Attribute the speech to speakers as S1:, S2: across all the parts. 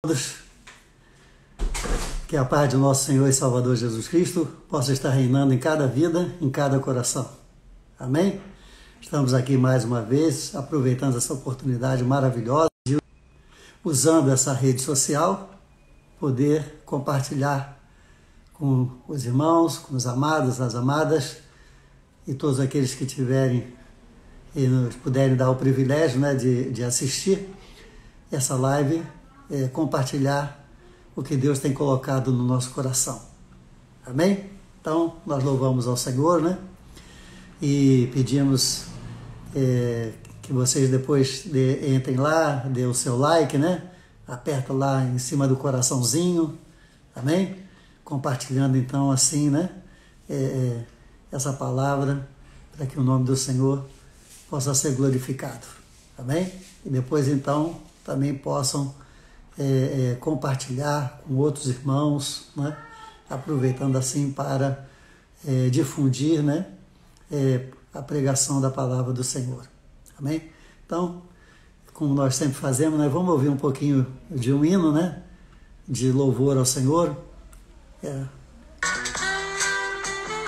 S1: Todos, que a paz de nosso Senhor e Salvador Jesus Cristo possa estar reinando em cada vida, em cada coração. Amém? Estamos aqui mais uma vez, aproveitando essa oportunidade maravilhosa de, usando essa rede social, poder compartilhar com os irmãos, com os amados, as amadas e todos aqueles que tiverem e nos puderem dar o privilégio, né, de assistir essa live, compartilhar o que Deus tem colocado no nosso coração. Amém? Então, nós louvamos ao Senhor, né? E pedimos que vocês depois entrem lá, dê o seu like, né? Aperta lá em cima do coraçãozinho, amém? Compartilhando então assim, né? Essa palavra, para que o nome do Senhor possa ser glorificado, amém? E depois então também possam compartilhar com outros irmãos, né? Aproveitando assim para difundir, né? A pregação da palavra do Senhor, amém? Então, como nós sempre fazemos, né? Vamos ouvir um pouquinho de um hino, né? De louvor ao Senhor,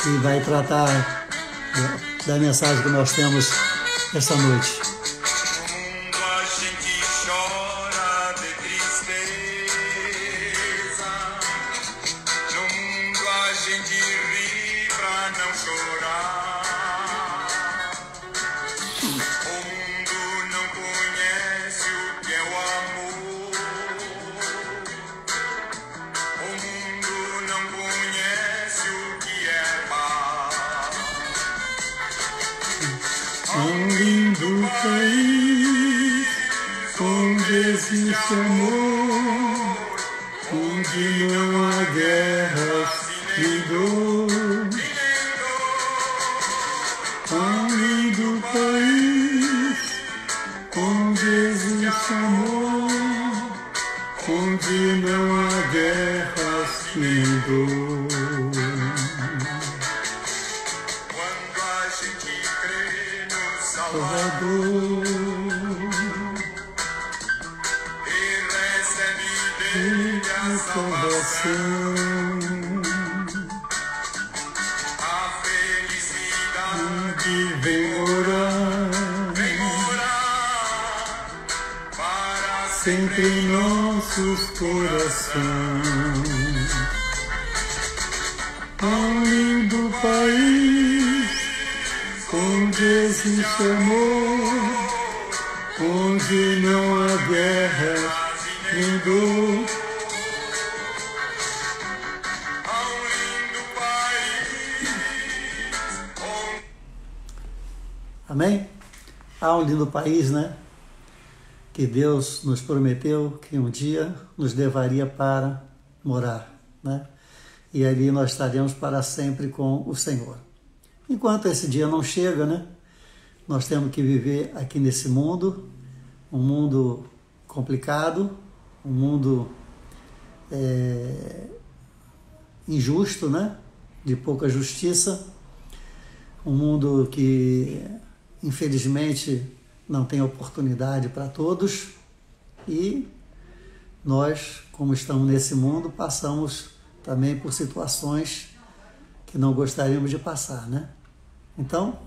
S1: que vai tratar da mensagem que nós temos esta noite.
S2: Um lindo país onde existe amor, onde não há guerras nem dor. Um lindo país onde existe amor, onde não há guerras nem dor. Salvador, e recebe a salvação, a felicidade vem morar para sempre em nossos corações. Um lindo país onde existe amor, onde não há guerra nem dor.
S1: Amém? Há um lindo país, né? Que Deus nos prometeu que um dia nos levaria para morar, né? E ali nós estaremos para sempre com o Senhor. Enquanto esse dia não chega, né? Nós temos que viver aqui nesse mundo, um mundo complicado, um mundo injusto, né? De pouca justiça, um mundo que infelizmente não tem oportunidade para todos e nós, como estamos nesse mundo, passamos também por situações que não gostaríamos de passar, né? Então,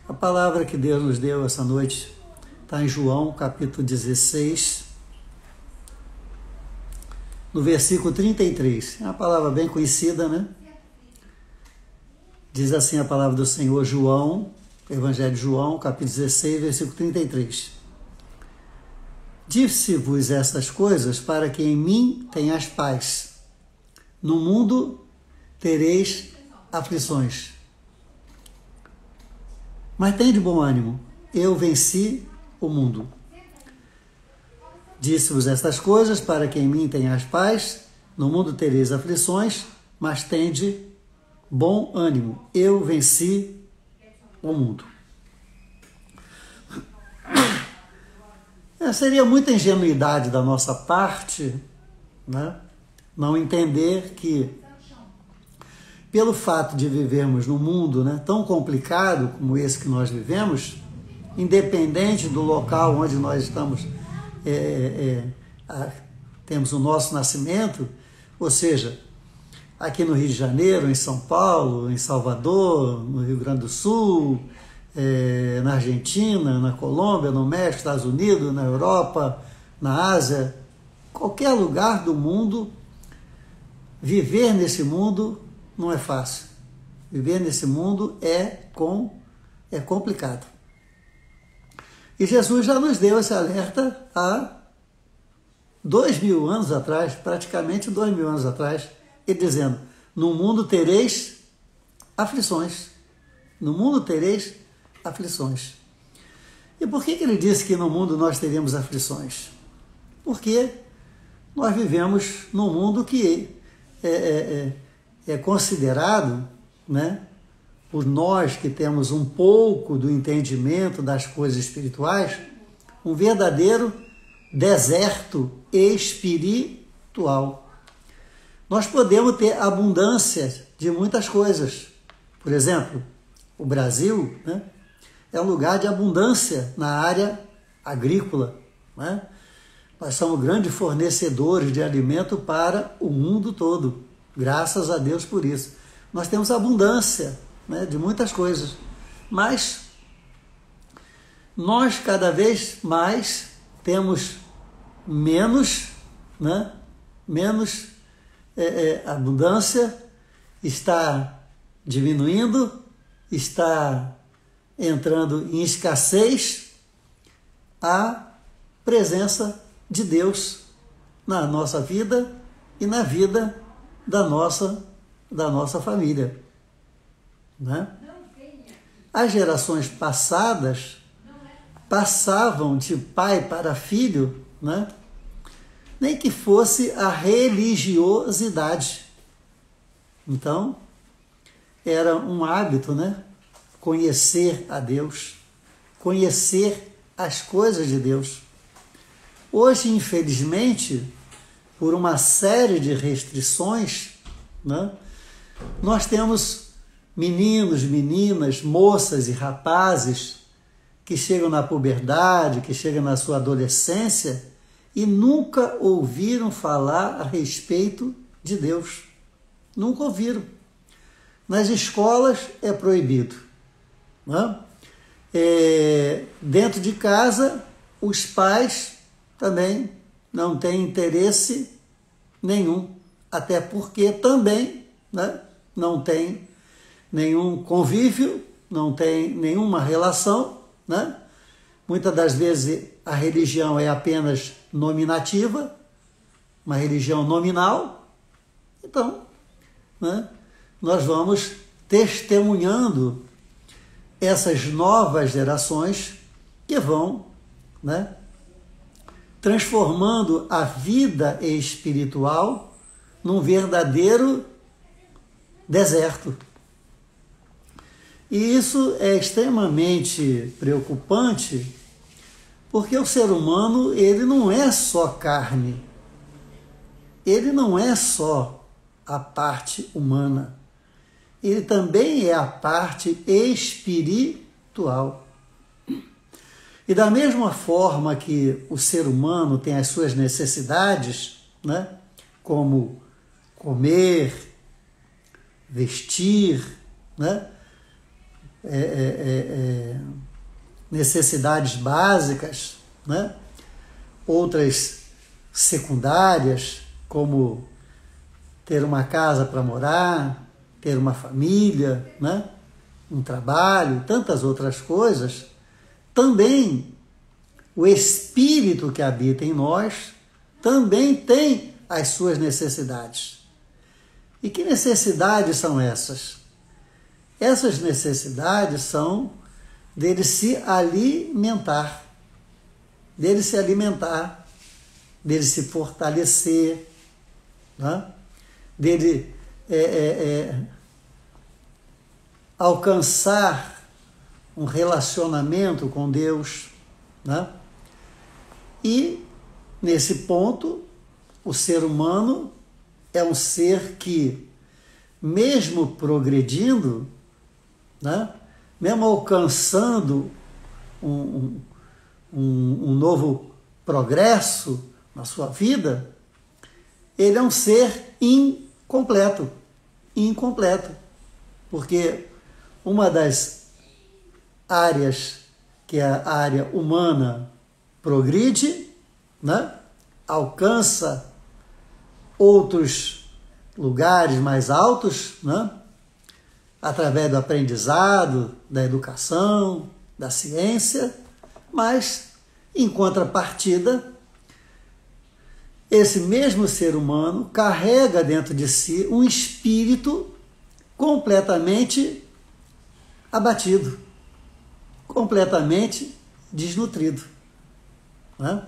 S1: a palavra que Deus nos deu essa noite está em João, capítulo 16, no versículo 33. É uma palavra bem conhecida, né? Diz assim a palavra do Senhor, João, Evangelho de João, capítulo 16, versículo 33. Disse-vos estas coisas para que em mim tenhas paz. No mundo tereis aflições. Mas tem de bom ânimo, eu venci o mundo. Disse-vos estas coisas para que em mim tenhas paz, no mundo tereis aflições, mas tende bom ânimo, eu venci o mundo. Seria muita ingenuidade da nossa parte, né? Não entender que pelo fato de vivermos num mundo, né, tão complicado como esse que nós vivemos, independente do local onde nós estamos temos o nosso nascimento, ou seja, aqui no Rio de Janeiro, em São Paulo, em Salvador, no Rio Grande do Sul, na Argentina, na Colômbia, no México, Estados Unidos, na Europa, na Ásia, qualquer lugar do mundo, viver nesse mundo não é fácil. Viver nesse mundo é complicado. E Jesus já nos deu esse alerta há 2000 anos atrás, praticamente 2000 anos atrás, ele dizendo, no mundo tereis aflições. No mundo tereis aflições. E por que ele disse que no mundo nós teríamos aflições? Porque nós vivemos num mundo que é considerado, né, por nós que temos um pouco do entendimento das coisas espirituais, um verdadeiro deserto espiritual. Nós podemos ter abundância de muitas coisas. Por exemplo, o Brasil, né, é um lugar de abundância na área agrícola, né? Nós somos grandes fornecedores de alimento para o mundo todo. Graças a Deus por isso. Nós temos abundância, né, de muitas coisas. Mas nós cada vez mais temos menos, né, menos abundância, está diminuindo, está entrando em escassez a presença de Deus na nossa vida e na vida da nossa família, né? As gerações passadas passavam de pai para filho, né? Nem que fosse a religiosidade. Então, era um hábito, né? Conhecer a Deus, conhecer as coisas de Deus. Hoje, infelizmente, por uma série de restrições, né, nós temos meninos, meninas, moças e rapazes que chegam na puberdade, que chegam na sua adolescência e nunca ouviram falar a respeito de Deus. Nunca ouviram. Nas escolas é proibido, né? Dentro de casa, os pais também não têm interesse nenhum, até porque também, né, não tem nenhum convívio, não tem nenhuma relação, né? Muitas das vezes a religião é apenas nominativa, uma religião nominal. Então, né, nós vamos testemunhando essas novas gerações que vão, né, transformando a vida espiritual num verdadeiro deserto. E isso é extremamente preocupante, porque o ser humano, ele não é só carne, ele não é só a parte humana, ele também é a parte espiritual. E da mesma forma que o ser humano tem as suas necessidades, né, como comer, vestir, né, necessidades básicas, né, outras secundárias, como ter uma casa para morar, ter uma família, né, um trabalho, tantas outras coisas, também o Espírito que habita em nós também tem as suas necessidades. E que necessidades são essas? Essas necessidades são dele se alimentar, dele se fortalecer, né? Dele alcançar um relacionamento com Deus, né? E, nesse ponto, o ser humano é um ser que, mesmo progredindo, né, mesmo alcançando um novo progresso na sua vida, ele é um ser incompleto. Incompleto. Porque uma das áreas que a área humana progride, né? Alcança outros lugares mais altos, né? Através do aprendizado, da educação, da ciência, mas, em contrapartida, esse mesmo ser humano carrega dentro de si um espírito completamente abatido, completamente desnutrido, né?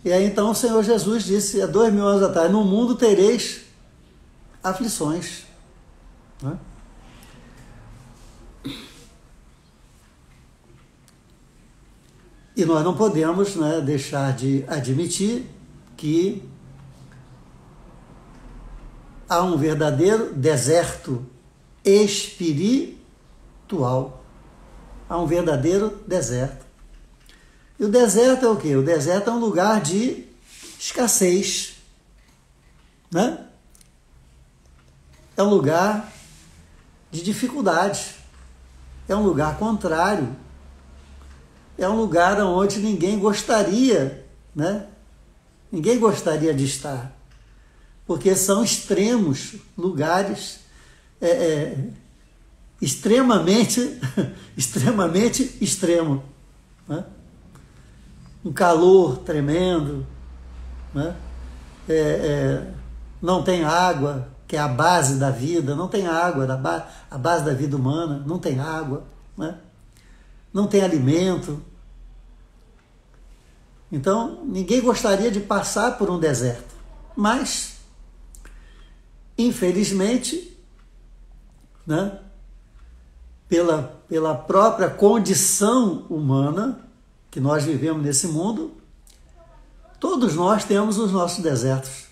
S1: E aí então o Senhor Jesus disse há 2000 anos atrás: no mundo tereis aflições, né? E nós não podemos, né, deixar de admitir que há um verdadeiro deserto espiritual. Há um verdadeiro deserto. E o deserto é o quê? O deserto é um lugar de escassez, né? É um lugar de dificuldade. É um lugar contrário. É um lugar onde ninguém gostaria, né? Ninguém gostaria de estar. Porque são extremos, lugares extremamente extremo, né? Um calor tremendo, né? Não tem água, que é a base da vida, não tem água, a base da vida humana, não tem água, né? Não tem alimento. Então, ninguém gostaria de passar por um deserto, mas, infelizmente, né, pela própria condição humana que nós vivemos nesse mundo, todos nós temos os nossos desertos.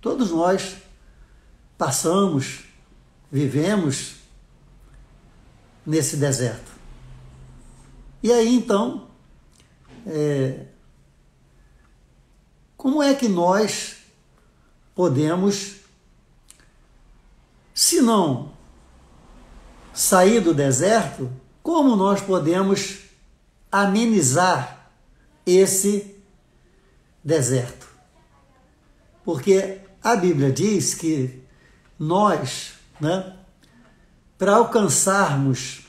S1: Todos nós passamos, vivemos nesse deserto. E aí, então, como é que nós podemos, se não sair do deserto, como nós podemos amenizar esse deserto? Porque a Bíblia diz que nós, né, para alcançarmos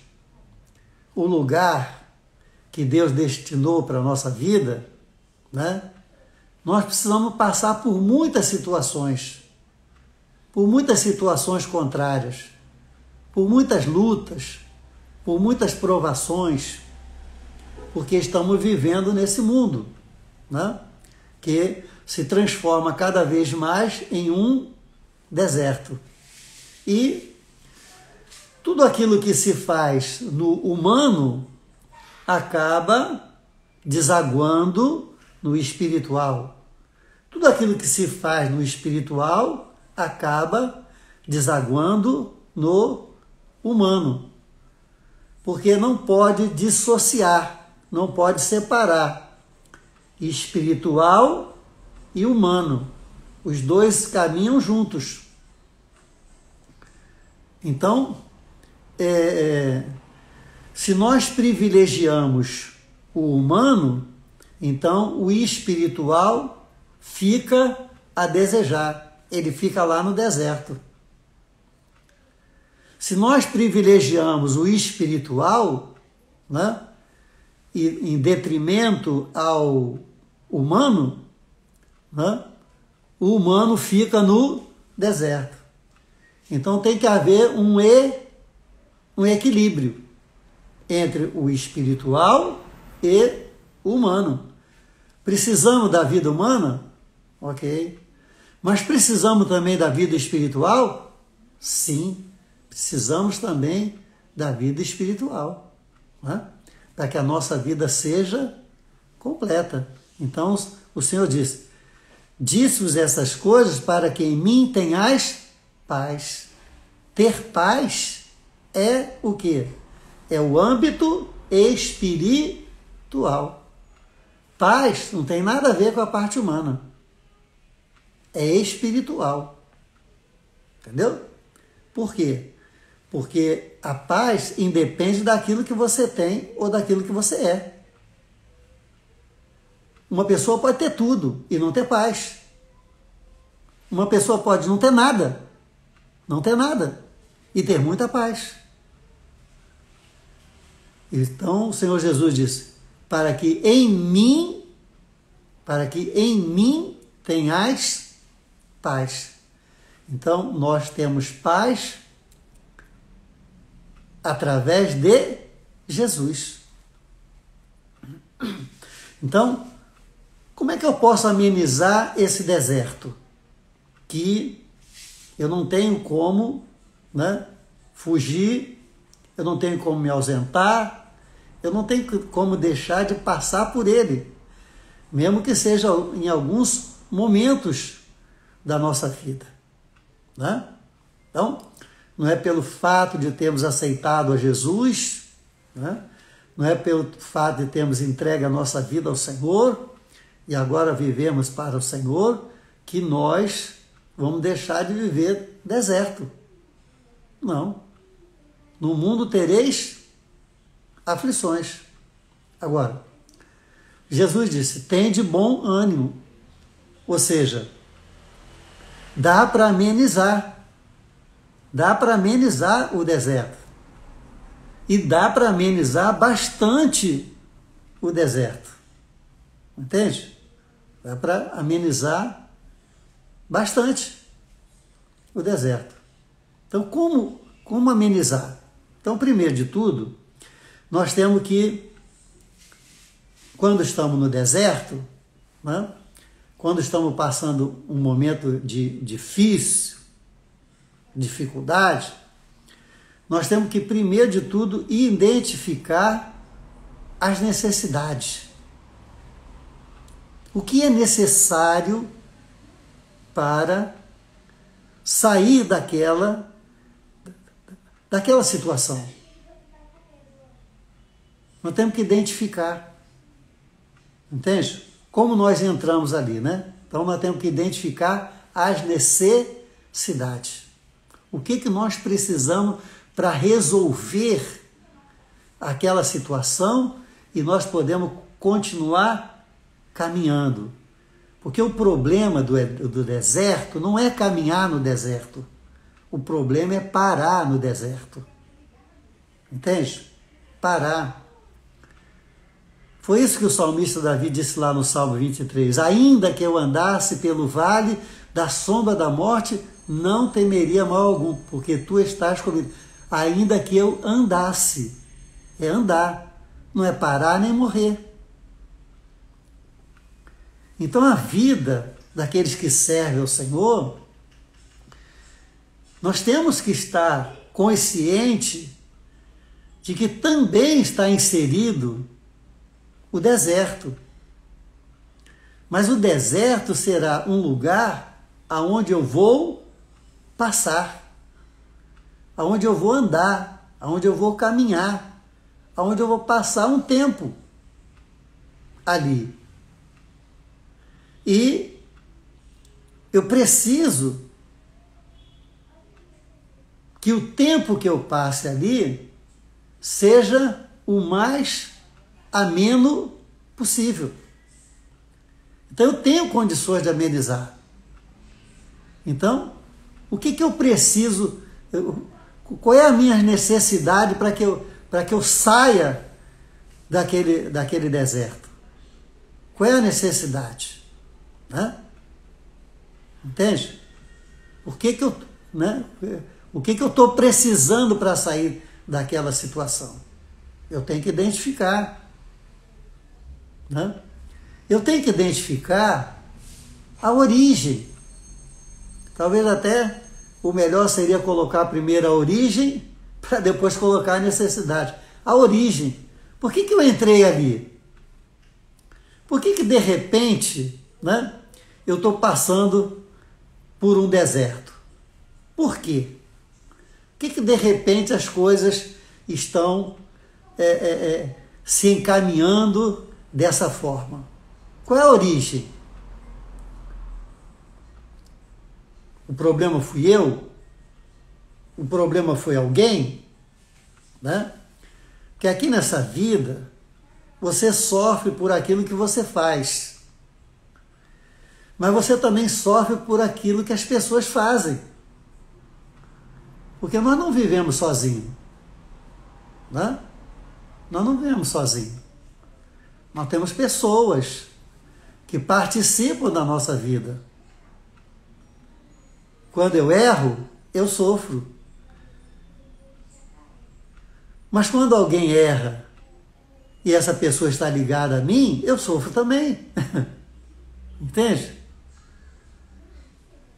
S1: o lugar que Deus destinou para a nossa vida, né, nós precisamos passar por muitas situações contrárias, por muitas lutas, por muitas provações, porque estamos vivendo nesse mundo, né, que se transforma cada vez mais em um deserto. E tudo aquilo que se faz no humano acaba desaguando no espiritual. Tudo aquilo que se faz no espiritual acaba desaguando no humano. Porque não pode dissociar, não pode separar espiritual e humano. Os dois caminham juntos. Então, se nós privilegiamos o humano, então o espiritual fica a desejar, ele fica lá no deserto. Se nós privilegiamos o espiritual, né, e em detrimento ao humano, né, o humano fica no deserto. Então tem que haver um equilíbrio entre o espiritual e o humano. Precisamos da vida humana? Ok. Mas precisamos também da vida espiritual? Sim, precisamos também da vida espiritual, né? Para que a nossa vida seja completa. Então o Senhor disse-vos essas coisas para que em mim tenhais paz. Ter paz é o quê? É o âmbito espiritual. Paz não tem nada a ver com a parte humana. é espiritual. Entendeu? Por quê? Porque a paz independe daquilo que você tem ou daquilo que você é. Uma pessoa pode ter tudo e não ter paz. Uma pessoa pode não ter nada, e ter muita paz. Então o Senhor Jesus disse, para que em mim tenhais paz. Então nós temos paz através de Jesus. Então, como é que eu posso amenizar esse deserto? Que eu não tenho como, né, fugir, eu não tenho como me ausentar, eu não tenho como deixar de passar por ele, mesmo que seja em alguns momentos da nossa vida. Né? Então, não é pelo fato de termos aceitado a Jesus, né? Não é pelo fato de termos entregue a nossa vida ao Senhor e agora vivemos para o Senhor que nós vamos deixar de viver deserto. Não. No mundo tereis aflições. Agora, Jesus disse, tem de bom ânimo. Ou seja, dá para amenizar. Dá para amenizar o deserto. E dá para amenizar bastante o deserto. Entende? Dá para amenizar bastante o deserto. Então, como amenizar? Então, primeiro de tudo, nós temos que, quando estamos no deserto, né, quando estamos passando um momento de dificuldade, nós temos que, primeiro de tudo, identificar as necessidades. O que é necessário para sair daquela situação. Nós temos que identificar. Entende? Como nós entramos ali, né? Então nós temos que identificar as necessidades. O que nós precisamos para resolver aquela situação e nós podemos continuar caminhando. Porque o problema do deserto não é caminhar no deserto. O problema é parar no deserto. Entende? Parar. Foi isso que o salmista Davi disse lá no Salmo 23. Ainda que eu andasse pelo vale da sombra da morte, não temeria mal algum, porque tu estás comigo. Ainda que eu andasse. É andar. Não é parar nem morrer. Então a vida daqueles que servem ao Senhor, nós temos que estar consciente de que também está inserido o deserto. Mas o deserto será um lugar aonde eu vou passar, aonde eu vou andar, aonde eu vou caminhar, aonde eu vou passar um tempo ali. E eu preciso que o tempo que eu passe ali seja o mais ameno possível. Então eu tenho condições de amenizar. Então, o que eu preciso, qual é a minha necessidade para que eu saia daquele deserto? Qual é a necessidade? Né? Entende? O que eu estou precisando para sair daquela situação? Eu tenho que identificar. Né? Eu tenho que identificar a origem. Talvez até o melhor seria colocar primeiro a origem para depois colocar a necessidade. A origem. Por que eu entrei ali? Por que de repente, né, eu estou passando por um deserto? Por quê? Por que de repente as coisas estão se encaminhando dessa forma? Qual é a origem? o problema fui eu, o problema foi alguém, né? Que aqui nessa vida, você sofre por aquilo que você faz. Mas você também sofre por aquilo que as pessoas fazem. Porque nós não vivemos sozinhos. Né? Nós não vivemos sozinhos. Nós temos pessoas que participam da nossa vida. Quando eu erro, eu sofro. Mas quando alguém erra e essa pessoa está ligada a mim, eu sofro também. Entende?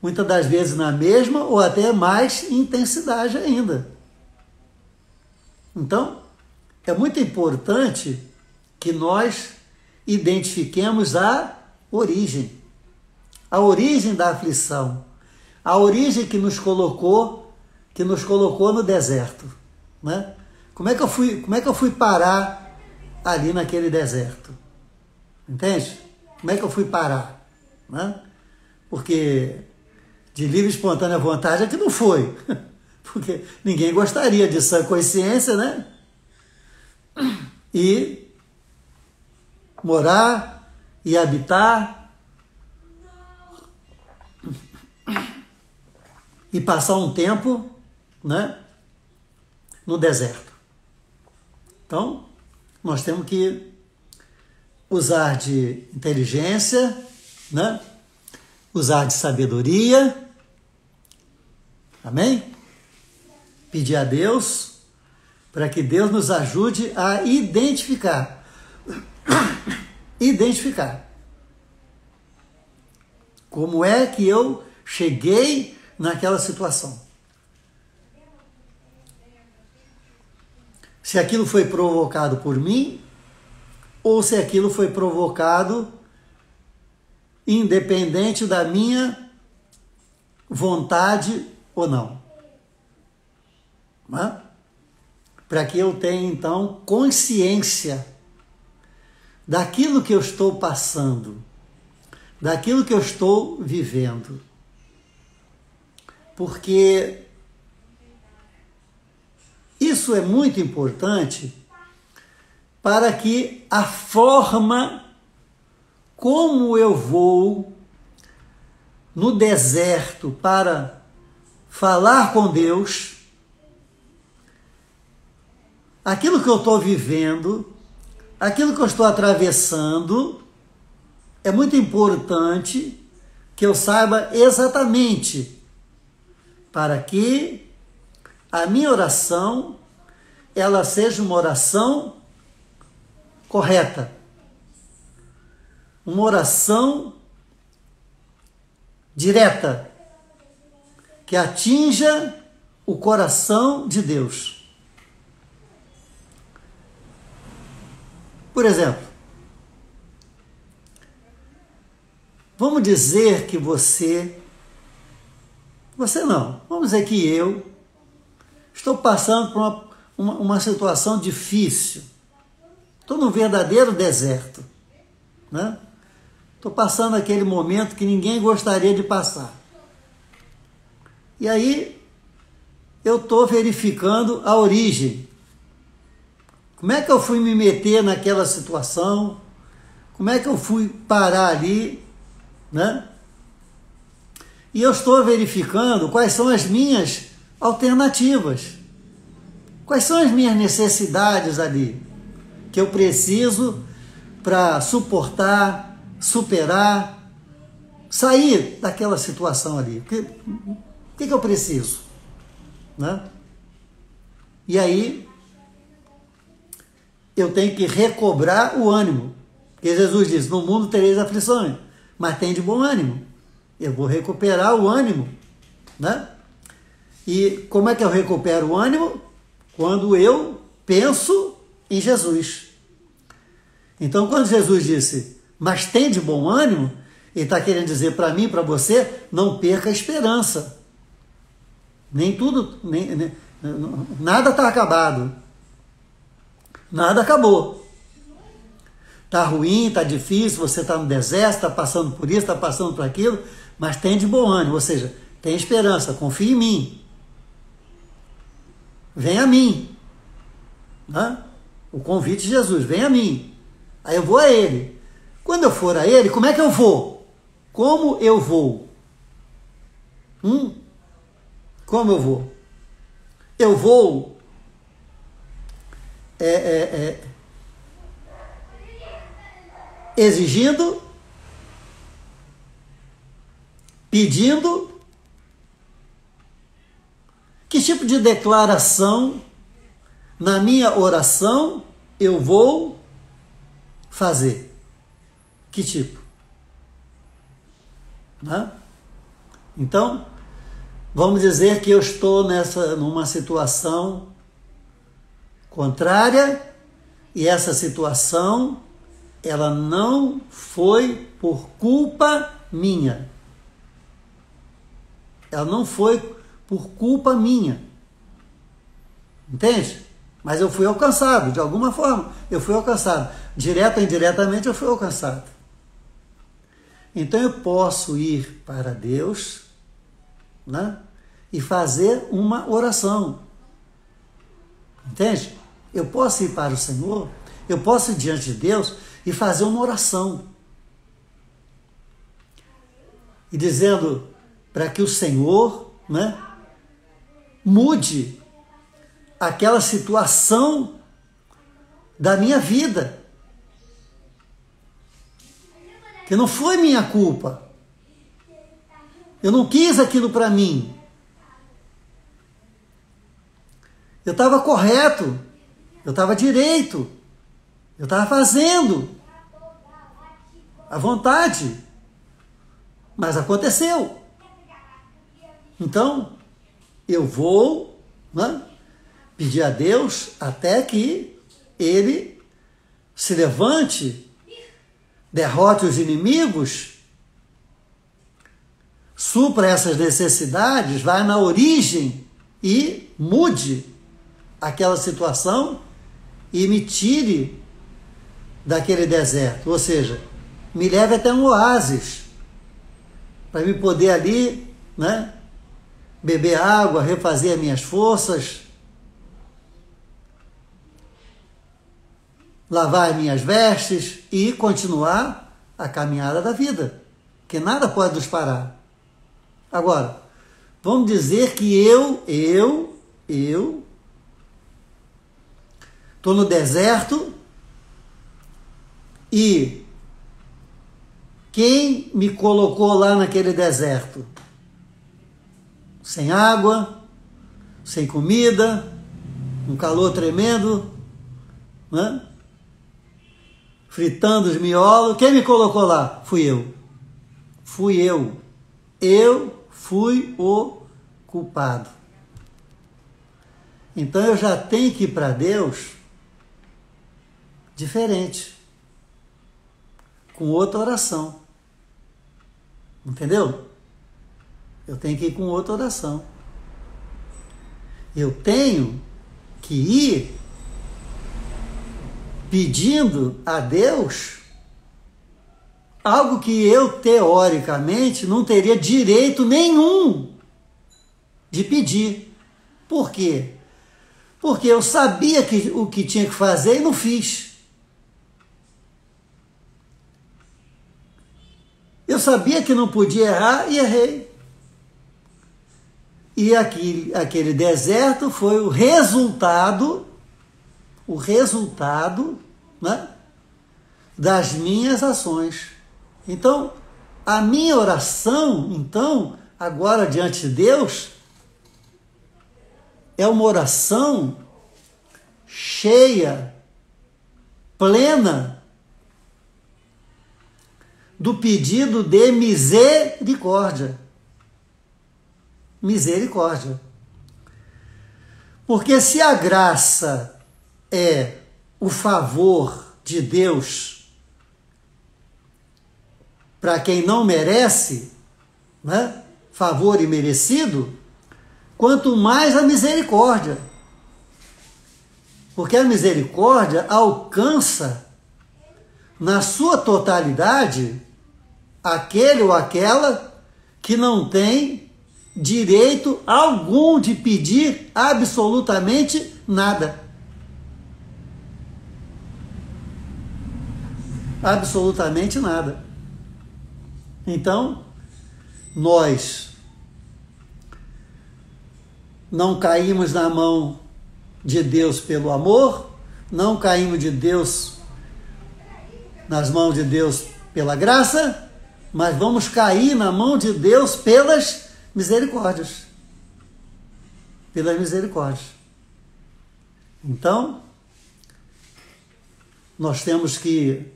S1: Muitas das vezes na mesma ou até mais intensidade ainda. Então, é muito importante que nós identifiquemos a origem da aflição, a origem que nos colocou no deserto, né? Como é que eu fui parar ali naquele deserto? Entende? Como é que eu fui parar? Né? Porque de livre e espontânea vontade é que não foi. Porque ninguém gostaria de sã consciência, né? E morar e habitar e passar um tempo, né, no deserto. Então, nós temos que usar de inteligência, né? Usar de sabedoria, amém? Pedir a Deus para que Deus nos ajude a identificar como é que eu cheguei naquela situação. Se aquilo foi provocado por mim ou se aquilo foi provocado independente da minha vontade ou não. Né? Para que eu tenha, então, consciência daquilo que eu estou passando, daquilo que eu estou vivendo. Porque isso é muito importante para que a forma como eu vou no deserto para falar com Deus, aquilo que eu estou vivendo, aquilo que eu estou atravessando, é muito importante que eu saiba exatamente para que a minha oração ela seja uma oração correta. Uma oração direta, que atinja o coração de Deus. Por exemplo, vamos dizer que você não, vamos dizer que eu estou passando por uma situação difícil, estou num verdadeiro deserto, né? Estou passando aquele momento que ninguém gostaria de passar. E aí, eu estou verificando a origem. Como é que eu fui me meter naquela situação? Como é que eu fui parar ali? Né? E eu estou verificando quais são as minhas alternativas. Quais são as minhas necessidades ali? Que eu preciso para suportar, superar, sair daquela situação ali. O que eu preciso? Né? E aí, eu tenho que recobrar o ânimo. Porque Jesus diz, no mundo tereis aflições, mas tem de bom ânimo. Eu vou recuperar o ânimo. Né? E como é que eu recupero o ânimo? Quando eu penso em Jesus. Então, quando Jesus disse, mas tem de bom ânimo, ele está querendo dizer para mim, para você, não perca a esperança. Nada está acabado. Nada acabou. Está ruim, está difícil, você está no deserto, está passando por isso, está passando por aquilo, mas tem de bom ânimo, ou seja, tem esperança, confia em mim. Vem a mim. Né? O convite de Jesus, vem a mim. Aí eu vou a Ele. Quando eu for a Ele, como é que eu vou? Como eu vou? Como eu vou? Eu vou exigindo, pedindo. Que tipo de declaração na minha oração eu vou fazer? Que tipo? Né? Então, vamos dizer que eu estou numa situação contrária e essa situação ela não foi por culpa minha. Ela não foi por culpa minha. Entende? Mas eu fui alcançado, de alguma forma. Eu fui alcançado. Direto ou indiretamente eu fui alcançado. Então eu posso ir para Deus, né, e fazer uma oração. Entende? Eu posso ir para o Senhor, eu posso ir diante de Deus e fazer uma oração. E dizendo para que o Senhor, né, mude aquela situação da minha vida. Que não foi minha culpa. Eu não quis aquilo para mim. Eu estava correto. Eu estava direito. Eu estava fazendo à vontade. Mas aconteceu. Então, eu vou, né, pedir a Deus até que Ele se levante, derrote os inimigos, supra essas necessidades, vai na origem e mude aquela situação e me tire daquele deserto. Ou seja, me leve até um oásis, para me poder ali, né, beber água, refazer as minhas forças, lavar as minhas vestes e continuar a caminhada da vida, que nada pode nos parar. Agora, vamos dizer que eu estou no deserto e quem me colocou lá naquele deserto? Sem água, sem comida, um calor tremendo, né? Fritando os miolos. Quem me colocou lá? Fui eu. Fui eu. Eu fui o culpado. Então eu já tenho que ir para Deus diferente, com outra oração. Entendeu? Eu tenho que ir com outra oração. Eu tenho que ir pedindo a Deus algo que eu, teoricamente, não teria direito nenhum de pedir. Por quê? Porque eu sabia o que tinha que fazer e não fiz. Eu sabia que não podia errar e errei. E aquele deserto foi o resultado, né, das minhas ações. Então, a minha oração, então, agora diante de Deus, é uma oração cheia, plena, do pedido de misericórdia. Misericórdia. Porque se a graça é o favor de Deus para quem não merece, né? Favor imerecido, quanto mais a misericórdia. Porque a misericórdia alcança na sua totalidade aquele ou aquela que não tem direito algum de pedir absolutamente nada. Absolutamente nada. Então, nós não caímos na mão de Deus pelo amor, não caímos nas mãos de Deus pela graça, mas vamos cair na mão de Deus pelas misericórdias. Pelas misericórdias. Então, nós temos que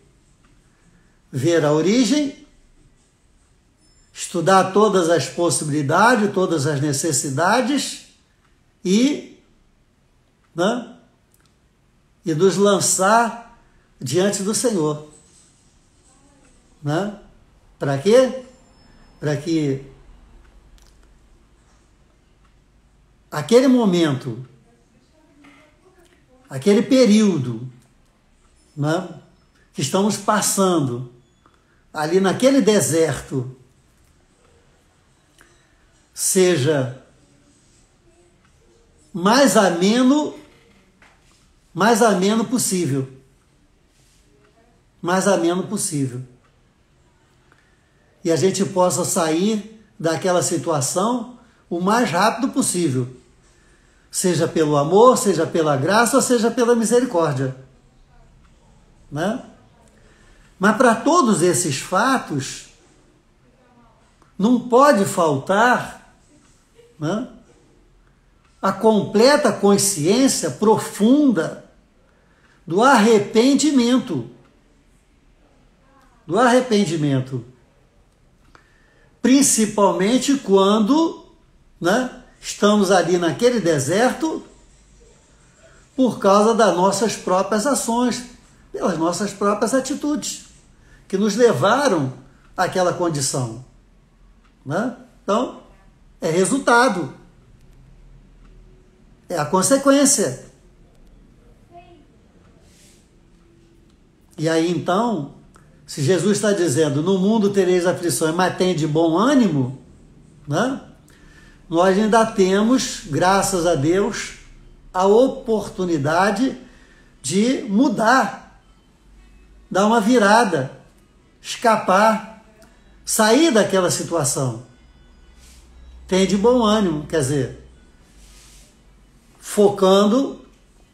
S1: ver a origem, estudar todas as possibilidades, todas as necessidades e nos lançar diante do Senhor. Para quê? Para que aquele momento, aquele período que estamos passando ali naquele deserto seja mais ameno possível. Mais ameno possível. E a gente possa sair daquela situação o mais rápido possível. Seja pelo amor, seja pela graça, ou seja pela misericórdia. Mas para todos esses fatos, não pode faltar a completa consciência profunda do arrependimento. Do arrependimento. Principalmente quando estamos ali naquele deserto por causa das nossas próprias ações, pelas nossas próprias atitudes, que nos levaram àquela condição. Então, é resultado. É a consequência. E aí, então, se Jesus está dizendo, no mundo tereis aflições, mas tem de bom ânimo, nós ainda temos, graças a Deus, a oportunidade de mudar, dar uma virada, escapar, sair daquela situação. Tem de bom ânimo, quer dizer, focando,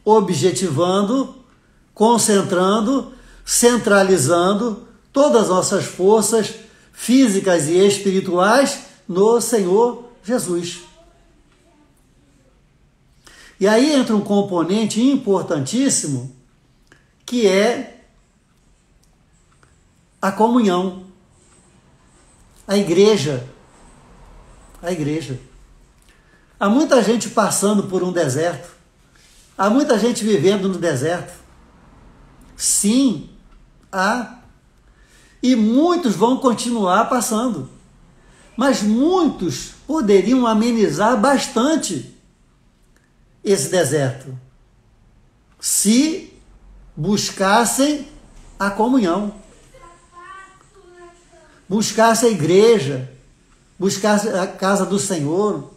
S1: objetivando, concentrando, centralizando todas as nossas forças físicas e espirituais no Senhor Jesus. E aí entra um componente importantíssimo, que é a comunhão, a igreja. A igreja. Há muita gente passando por um deserto, há muita gente vivendo no deserto. Sim, há. E muitos vão continuar passando. Mas muitos poderiam amenizar bastante esse deserto, se buscassem a comunhão, buscassem a igreja, buscassem a casa do Senhor.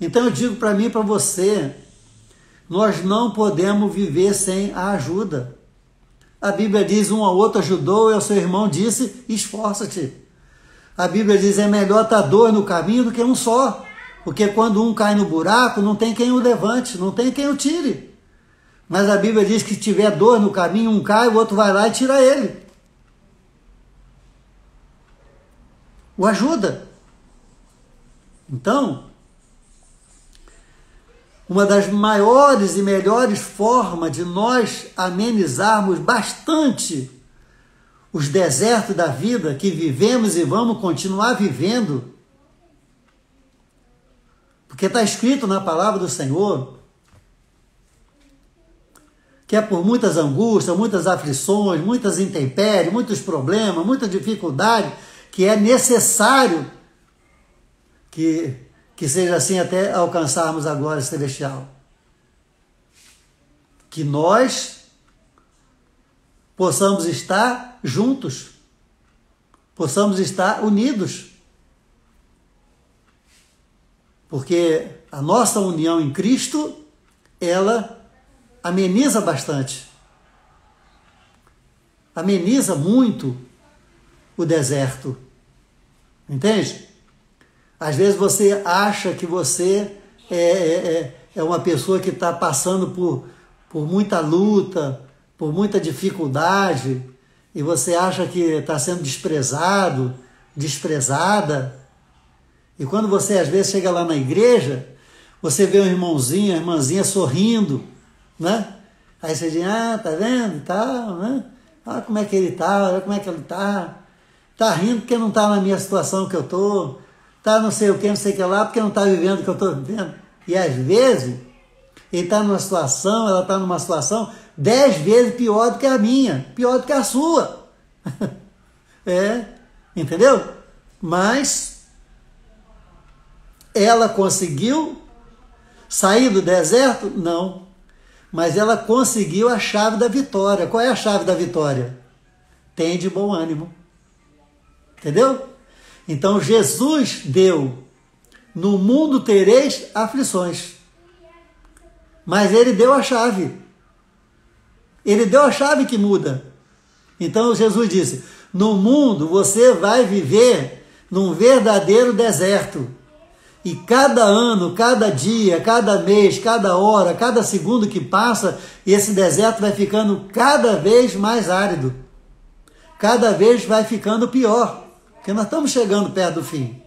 S1: Então eu digo para mim e para você, nós não podemos viver sem a ajuda. A Bíblia diz, um ao outro ajudou e ao seu irmão disse, esforça-te. A Bíblia diz, é melhor estar dois no caminho do que um só. Porque quando um cai no buraco, não tem quem o levante, não tem quem o tire. Mas a Bíblia diz que se tiver dois no caminho, um cai, o outro vai lá e tira ele. O ajuda. Então, uma das maiores e melhores formas de nós amenizarmos bastante os desertos da vida que vivemos e vamos continuar vivendo, porque está escrito na palavra do Senhor que é por muitas angústias, muitas aflições, muitas intempéries, muitos problemas, muita dificuldade, que é necessário que seja assim até alcançarmos a glória celestial. Que nós possamos estar juntos, possamos estar unidos. Porque a nossa união em Cristo, ela ameniza bastante. Ameniza muito o deserto. Entende? Às vezes você acha que você é uma pessoa que está passando por muita luta, por muita dificuldade, e você acha que está sendo desprezado, desprezada. E quando você às vezes chega lá na igreja, você vê um irmãozinho, a irmãzinha sorrindo, né? Aí você diz, tá vendo e tal, né? Olha como é que ele tá, olha como é que ele tá. Tá rindo porque não tá na minha situação que eu tô. Tá não sei o que, não sei o que lá, porque não tá vivendo o que eu tô vivendo. E às vezes, ele tá numa situação, ela tá numa situação 10 vezes pior do que a minha, pior do que a sua. Entendeu? Mas ela conseguiu sair do deserto? Não. Mas ela conseguiu a chave da vitória. Qual é a chave da vitória? Tem de bom ânimo. Entendeu? Então Jesus deu, no mundo tereis aflições. Mas ele deu a chave. Ele deu a chave que muda. Então Jesus disse, no mundo você vai viver num verdadeiro deserto. E cada ano, cada dia, cada mês, cada hora, cada segundo que passa, esse deserto vai ficando cada vez mais árido. Cada vez vai ficando pior. Porque nós estamos chegando perto do fim.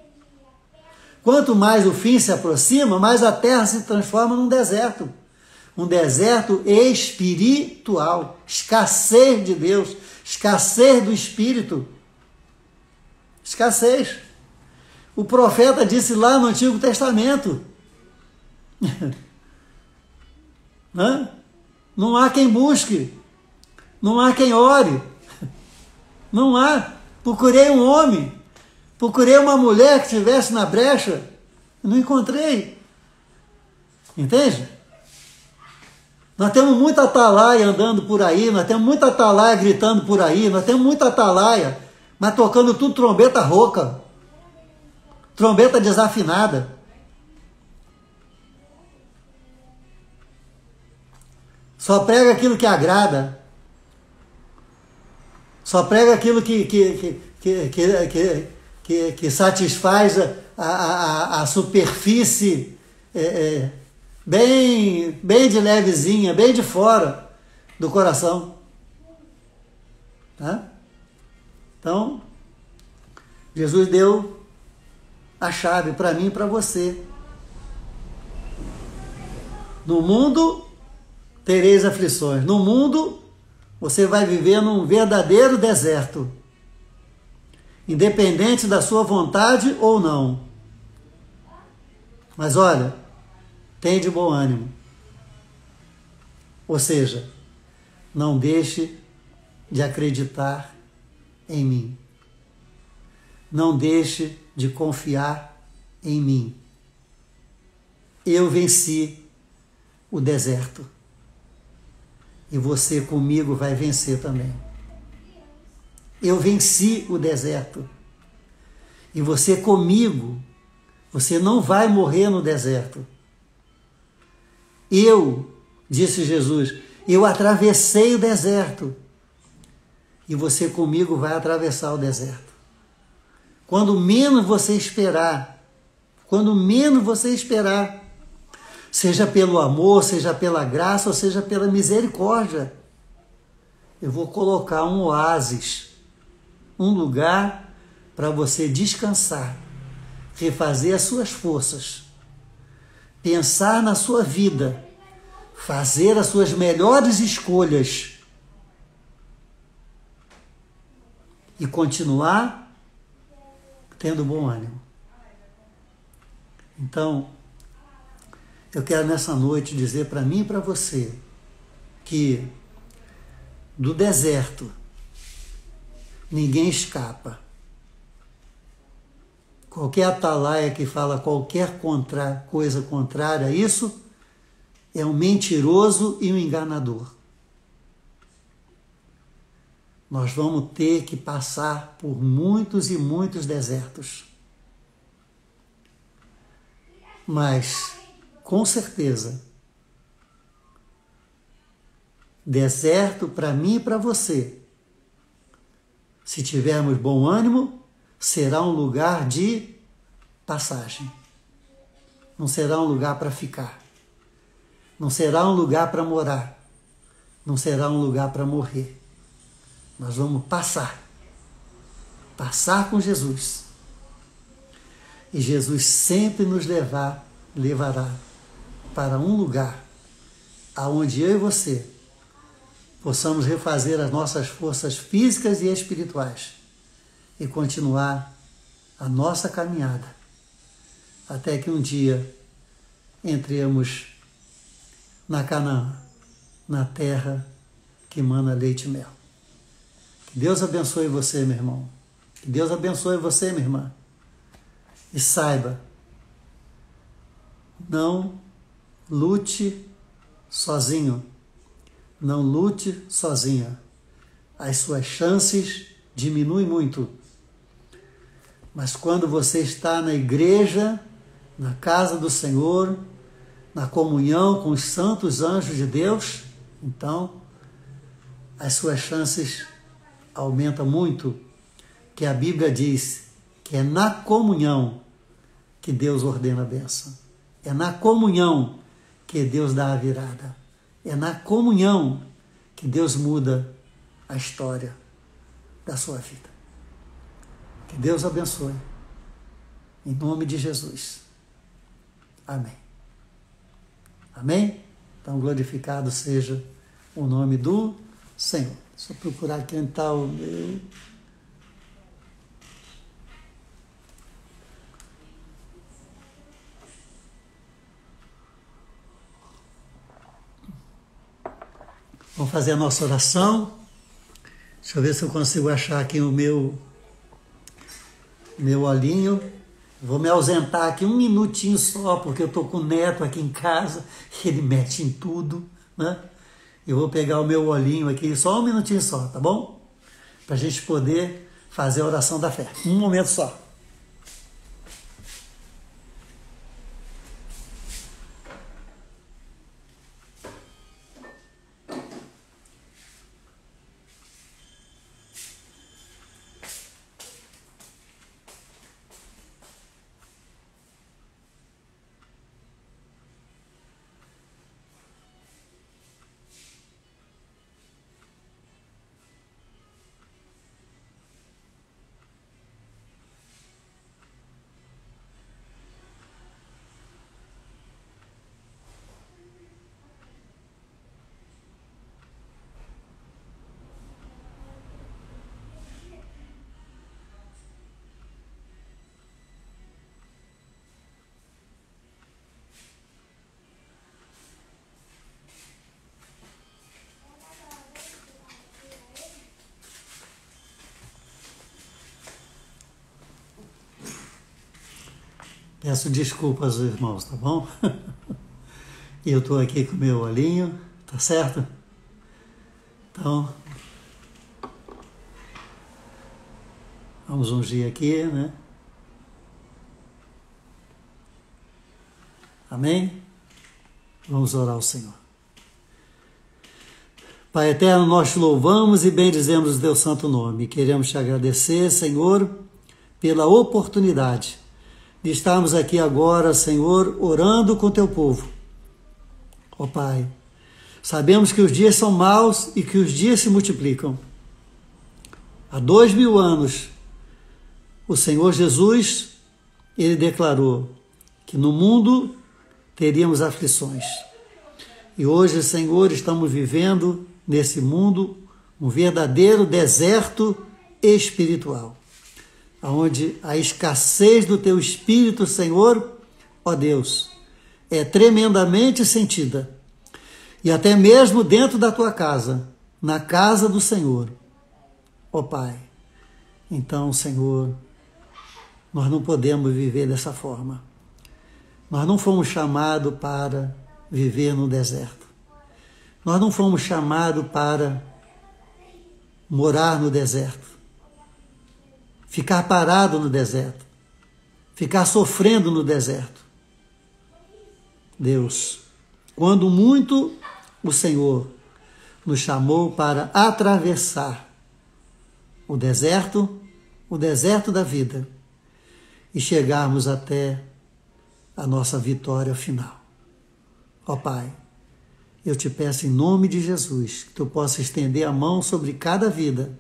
S1: Quanto mais o fim se aproxima, mais a terra se transforma num deserto. Um deserto espiritual. Escassez de Deus. Escassez do Espírito. Escassez. O profeta disse lá no Antigo Testamento. Não há quem busque. Não há quem ore. Não há. Procurei um homem. Procurei uma mulher que estivesse na brecha. Não encontrei. Entende? Nós temos muita atalaia andando por aí. Nós temos muita atalaia gritando por aí. Nós temos muita atalaia. Mas tocando tudo trombeta rouca. Trombeta desafinada. Só prega aquilo que agrada. Só prega aquilo que satisfaz a superfície bem de levezinha, bem de fora do coração. Tá? Então, Jesus deu a chave para mim e para você. No mundo tereis aflições. No mundo você vai viver num verdadeiro deserto. Independente da sua vontade ou não. Mas olha, tem de bom ânimo. Ou seja, não deixe de acreditar em mim. Não deixe de confiar em mim. Eu venci o deserto. E você comigo vai vencer também. Eu venci o deserto. E você comigo, você não vai morrer no deserto. Eu, disse Jesus, eu atravessei o deserto. E você comigo vai atravessar o deserto. Quando menos você esperar, seja pelo amor, seja pela graça, ou seja pela misericórdia, eu vou colocar um oásis, um lugar para você descansar, refazer as suas forças, pensar na sua vida, fazer as suas melhores escolhas e continuar tendo bom ânimo. Então, eu quero nessa noite dizer para mim e para você que do deserto ninguém escapa. Qualquer atalaia que fala qualquer coisa contrária a isso é um mentiroso e um enganador. Nós vamos ter que passar por muitos e muitos desertos. Mas, com certeza, deserto para mim e para você, se tivermos bom ânimo, será um lugar de passagem. Não será um lugar para ficar. Não será um lugar para morar. Não será um lugar para morrer. Nós vamos passar. Passar com Jesus. E Jesus sempre nos levará para um lugar aonde eu e você possamos refazer as nossas forças físicas e espirituais e continuar a nossa caminhada até que um dia entremos na Canaã, na terra que mana leite e mel. Que Deus abençoe você, meu irmão. Que Deus abençoe você, minha irmã. E saiba, não lute sozinho. Não lute sozinha. As suas chances diminuem muito. Mas quando você está na igreja, na casa do Senhor, na comunhão com os santos anjos de Deus, então as suas chances aumentam muito, que a Bíblia diz que é na comunhão que Deus ordena a bênção. É na comunhão que Deus dá a virada. É na comunhão que Deus muda a história da sua vida. Que Deus abençoe. Em nome de Jesus. Amém. Amém? Então, glorificado seja o nome do Senhor. Deixa eu procurar aqui onde está o meu... Vamos fazer a nossa oração. Deixa eu ver se eu consigo achar aqui o meu olhinho. Vou me ausentar aqui um minutinho só, porque eu estou com o neto aqui em casa, ele mete em tudo, né? Eu vou pegar o meu olhinho aqui, só um minutinho só, tá bom? Para a gente poder fazer a oração da fé. Um momento só. Peço desculpas aos irmãos, tá bom? Eu estou aqui com o meu olhinho, tá certo? Então, vamos ungir aqui, né? Amém? Vamos orar ao Senhor. Pai eterno, nós te louvamos e bendizemos o teu santo nome. Queremos te agradecer, Senhor, pela oportunidade de estarmos aqui agora, Senhor, orando com teu povo. Ó Pai, sabemos que os dias são maus e que os dias se multiplicam. Há 2000 anos, o Senhor Jesus, ele declarou que no mundo teríamos aflições. E hoje, Senhor, estamos vivendo nesse mundo um verdadeiro deserto espiritual, onde a escassez do teu Espírito, Senhor, ó Deus, é tremendamente sentida. E até mesmo dentro da tua casa, na casa do Senhor, ó Pai. Então, Senhor, nós não podemos viver dessa forma. Nós não fomos chamados para viver no deserto. Nós não fomos chamados para morar no deserto. Ficar parado no deserto, ficar sofrendo no deserto. Deus, quando muito o Senhor nos chamou para atravessar o deserto da vida e chegarmos até a nossa vitória final. Ó Pai, eu te peço em nome de Jesus que tu possa estender a mão sobre cada vida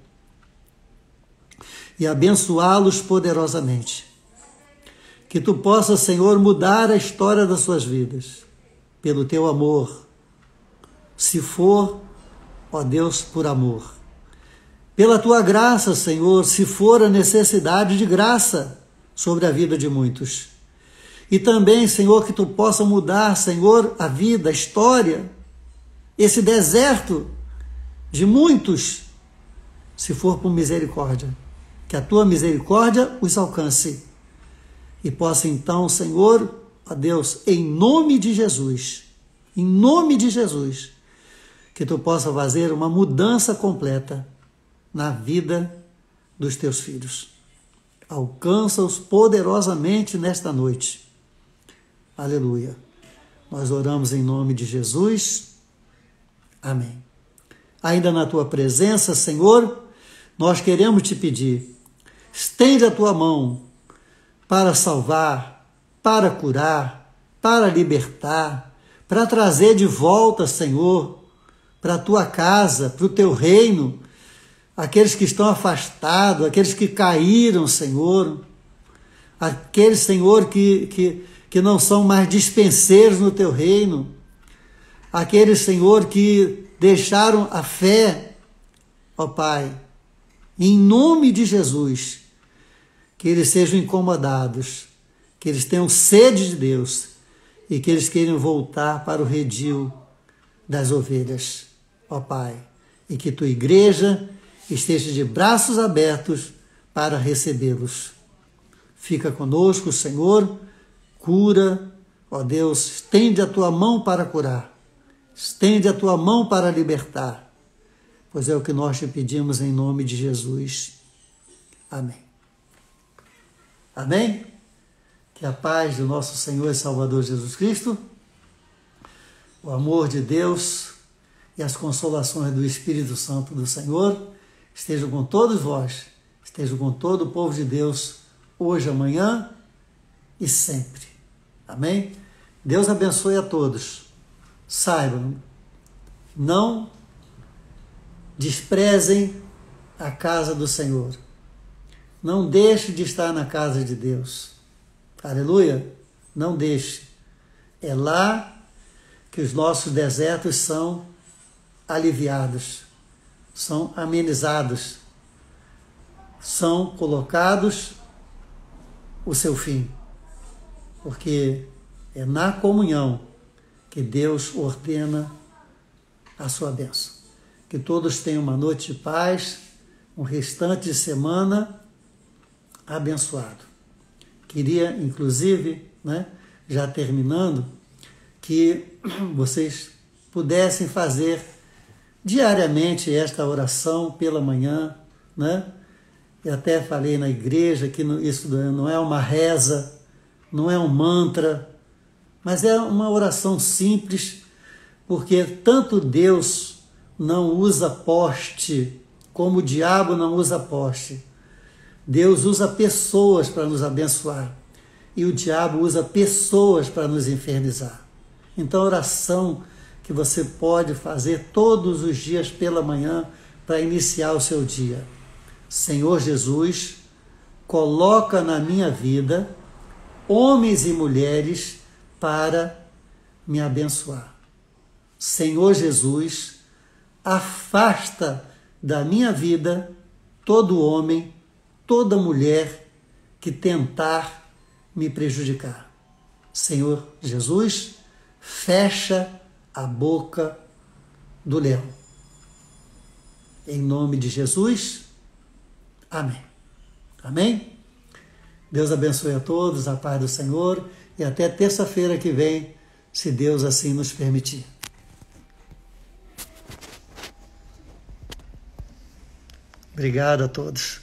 S1: e abençoá-los poderosamente. Que tu possa, Senhor, mudar a história das suas vidas pelo teu amor, se for, ó Deus, por amor. Pela tua graça, Senhor, se for a necessidade de graça sobre a vida de muitos. E também, Senhor, que tu possa mudar, Senhor, a vida, a história, esse deserto de muitos, se for por misericórdia. Que a tua misericórdia os alcance. E possa então, Senhor, ó Deus, em nome de Jesus, que tu possa fazer uma mudança completa na vida dos teus filhos. Alcança-os poderosamente nesta noite. Aleluia. Nós oramos em nome de Jesus. Amém. Ainda na tua presença, Senhor, nós queremos te pedir, estende a tua mão para salvar, para curar, para libertar, para trazer de volta, Senhor, para a tua casa, para o teu reino, aqueles que estão afastados, aqueles que caíram, Senhor, aqueles, Senhor, que não são mais dispenseiros no teu reino, aqueles, Senhor, que deixaram a fé, ó Pai, em nome de Jesus, que eles sejam incomodados, que eles tenham sede de Deus e que eles queiram voltar para o redil das ovelhas, ó Pai, e que tua igreja esteja de braços abertos para recebê-los. Fica conosco, Senhor, cura, ó Deus, estende a tua mão para curar, estende a tua mão para libertar, pois é o que nós te pedimos em nome de Jesus. Amém. Amém? Que a paz do nosso Senhor e Salvador Jesus Cristo, o amor de Deus e as consolações do Espírito Santo do Senhor estejam com todos vós, estejam com todo o povo de Deus, hoje, amanhã e sempre. Amém? Deus abençoe a todos. Saibam, não desprezem a casa do Senhor. Não deixe de estar na casa de Deus. Aleluia? Não deixe. É lá que os nossos desertos são aliviados, são amenizados, são colocados o seu fim. Porque é na comunhão que Deus ordena a sua bênção. Que todos tenham uma noite de paz, um restante de semana abençoado. Queria, inclusive, já terminando, que vocês pudessem fazer diariamente esta oração pela manhã, Eu até falei na igreja que isso não é uma reza, não é um mantra, mas é uma oração simples, porque tanto Deus não usa poste, como o diabo não usa poste. Deus usa pessoas para nos abençoar e o diabo usa pessoas para nos infernizar. Então, a oração que você pode fazer todos os dias pela manhã para iniciar o seu dia. Senhor Jesus, coloca na minha vida homens e mulheres para me abençoar. Senhor Jesus, afasta da minha vida todo homem, toda mulher que tentar me prejudicar. Senhor Jesus, fecha a boca do leão. Em nome de Jesus, amém. Amém? Deus abençoe a todos, a paz do Senhor, e até terça-feira que vem, se Deus assim nos permitir. Obrigado a todos.